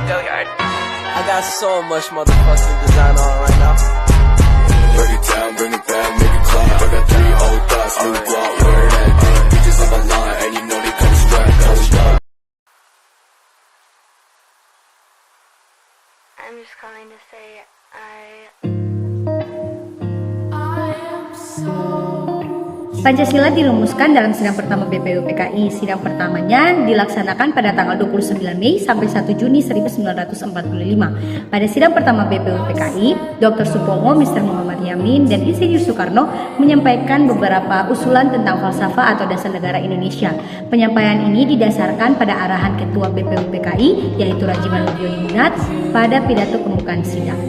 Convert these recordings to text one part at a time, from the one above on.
I got so much motherfucking design on right now. Break it down, bring it back, make it clap. I got 3 old thoughts, new guap, where that bitches on my line, and you know they come strapped. Hold up. I'm just calling to say Pancasila dirumuskan dalam sidang pertama BPUPKI. Sidang pertamanya dilaksanakan pada tanggal 29 Mei sampai 1 Juni 1945. Pada sidang pertama BPUPKI, Dr. Supomo, Mr. Muhammad Yamin, dan Insinyur Soekarno menyampaikan beberapa usulan tentang falsafah atau dasar negara Indonesia. Penyampaian ini didasarkan pada arahan Ketua BPUPKI, yaitu Rajiman Widioningrat, pada pidato pembukaan sidang.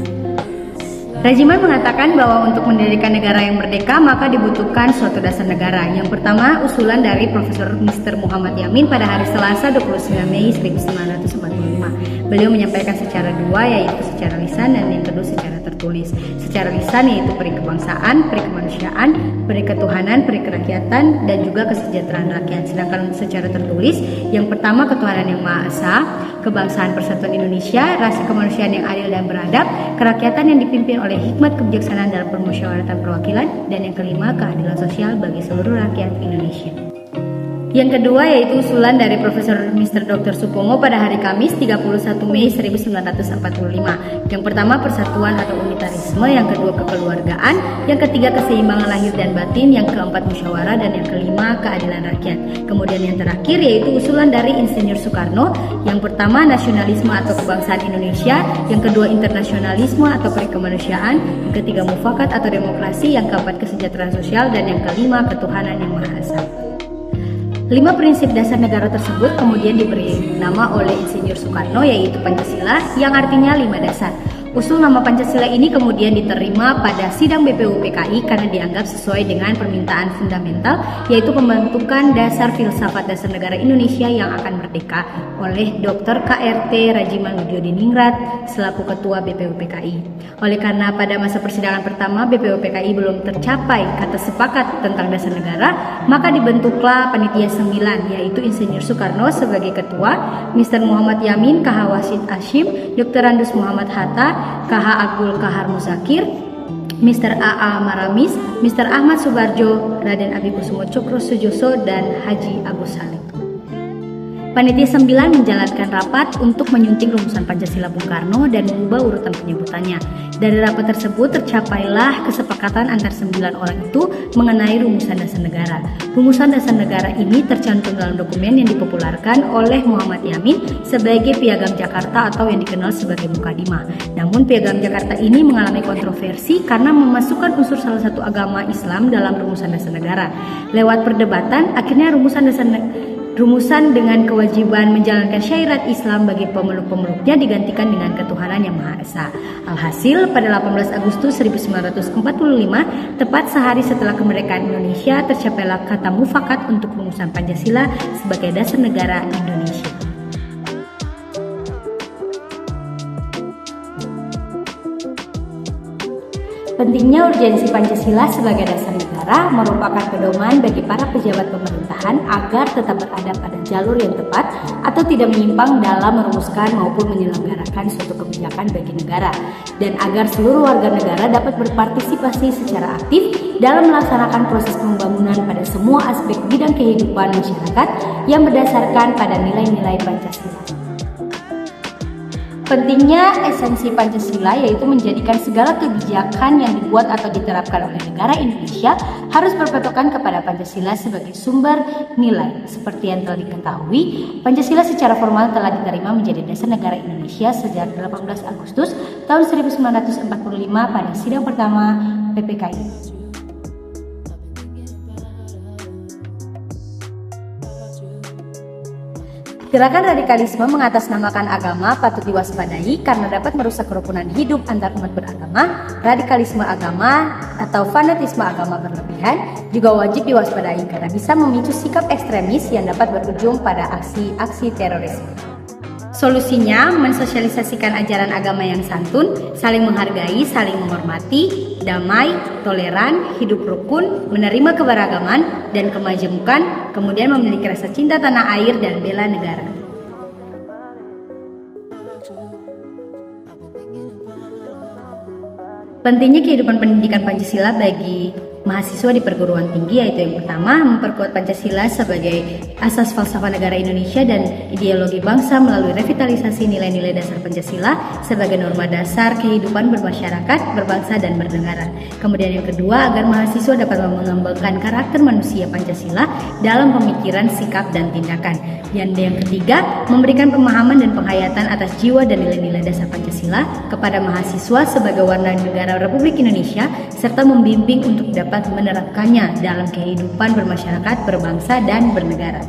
Rajiman mengatakan bahwa untuk mendirikan negara yang merdeka maka dibutuhkan suatu dasar negara. Yang pertama, usulan dari Profesor Mr. Muhammad Yamin pada hari Selasa 29 Mei 1945. Beliau menyampaikan secara dua, yaitu secara lisan dan yang kedua secara tertulis. Secara lisan yaitu peri kebangsaan, peri kemanusiaan, peri ketuhanan, peri kerakyatan, dan juga kesejahteraan rakyat. Sedangkan secara tertulis, yang pertama ketuhanan yang Maha Esa, kebangsaan persatuan Indonesia, rasa kemanusiaan yang adil dan beradab, kerakyatan yang dipimpin oleh hikmat kebijaksanaan dalam permusyawaratan perwakilan, dan yang kelima keadilan sosial bagi seluruh rakyat Indonesia. Yang kedua yaitu usulan dari Profesor Mr. Dr. Supomo pada hari Kamis 31 Mei 1945. Yang pertama persatuan atau unitarisme, yang kedua kekeluargaan, yang ketiga keseimbangan lahir dan batin, yang keempat musyawarah, dan yang kelima keadilan rakyat. Kemudian yang terakhir yaitu usulan dari Insinyur Soekarno, yang pertama nasionalisme atau kebangsaan Indonesia, yang kedua internasionalisme atau perikemanusiaan, yang ketiga mufakat atau demokrasi, yang keempat kesejahteraan sosial, dan yang kelima ketuhanan yang Maha Esa. 5 prinsip dasar negara tersebut kemudian diberi nama oleh Insinyur Soekarno, yaitu Pancasila, yang artinya 5 dasar. Usul nama Pancasila ini kemudian diterima pada sidang BPUPKI karena dianggap sesuai dengan permintaan fundamental, yaitu pembentukan dasar filsafat dasar negara Indonesia yang akan merdeka oleh Dr. KRT Rajiman Widioningrat selaku Ketua BPUPKI. Oleh karena pada masa persidangan pertama BPUPKI belum tercapai kata sepakat tentang dasar negara, maka dibentuklah Panitia 9, yaitu Insinyur Soekarno sebagai Ketua, Mr. Muhammad Yamin, KH Wasid Hashim, Dr. Andus Muhammad Hatta, KH Abdul Kahar Muzakir, Mr. A.A. Maramis, Mr. Ahmad Subarjo, Raden Abikusumo Cokro Sujoso, dan Haji Agus Salim. Panitia 9 menjalankan rapat untuk menyunting rumusan Pancasila Bung Karno dan mengubah urutan penyebutannya. Dari rapat tersebut tercapailah kesepakatan antar 9 orang itu mengenai rumusan dasar negara. Rumusan dasar negara ini tercantum dalam dokumen yang dipopulerkan oleh Muhammad Yamin sebagai Piagam Jakarta atau yang dikenal sebagai Mukadimah. Namun Piagam Jakarta ini mengalami kontroversi karena memasukkan unsur salah satu agama Islam dalam rumusan dasar negara. Lewat perdebatan, akhirnya rumusan dengan kewajiban menjalankan syariat Islam bagi pemeluk-pemeluknya digantikan dengan ketuhanan yang Maha Esa. Alhasil, pada 18 Agustus 1945, tepat sehari setelah kemerdekaan Indonesia, tercapailah kata mufakat untuk rumusan Pancasila sebagai dasar negara Indonesia. Pentingnya urgensi Pancasila sebagai dasar negara merupakan pedoman bagi para pejabat pemerintahan agar tetap berada pada jalur yang tepat atau tidak menyimpang dalam merumuskan maupun menyelenggarakan suatu kebijakan bagi negara, dan agar seluruh warga negara dapat berpartisipasi secara aktif dalam melaksanakan proses pembangunan pada semua aspek bidang kehidupan masyarakat yang berdasarkan pada nilai-nilai Pancasila. Pentingnya esensi Pancasila yaitu menjadikan segala kebijakan yang dibuat atau diterapkan oleh negara Indonesia harus berpatokan kepada Pancasila sebagai sumber nilai. Seperti yang telah diketahui, Pancasila secara formal telah diterima menjadi dasar negara Indonesia sejak 18 Agustus tahun 1945 pada sidang pertama PPKI. Gerakan radikalisme mengatasnamakan agama patut diwaspadai karena dapat merusak kerukunan hidup antar umat beragama. Radikalisme agama atau fanatisme agama berlebihan juga wajib diwaspadai karena bisa memicu sikap ekstremis yang dapat berujung pada aksi-aksi terorisme. Solusinya, mensosialisasikan ajaran agama yang santun, saling menghargai, saling menghormati, damai, toleran, hidup rukun, menerima keberagaman dan kemajemukan, kemudian memiliki rasa cinta tanah air dan bela negara. Pentingnya kehidupan pendidikan Pancasila bagi mahasiswa di perguruan tinggi, yaitu yang pertama, memperkuat Pancasila sebagai asas falsafah negara Indonesia dan ideologi bangsa melalui revitalisasi nilai-nilai dasar Pancasila sebagai norma dasar kehidupan bermasyarakat, berbangsa, dan bernegara. Kemudian yang kedua, agar mahasiswa dapat mengembangkan karakter manusia Pancasila dalam pemikiran, sikap, dan tindakan. Dan yang ketiga, memberikan pemahaman dan penghayatan atas jiwa dan nilai-nilai dasar Pancasila kepada mahasiswa sebagai warga negara Republik Indonesia, serta membimbing untuk dapat menerapkannya dalam kehidupan bermasyarakat, berbangsa, dan bernegara.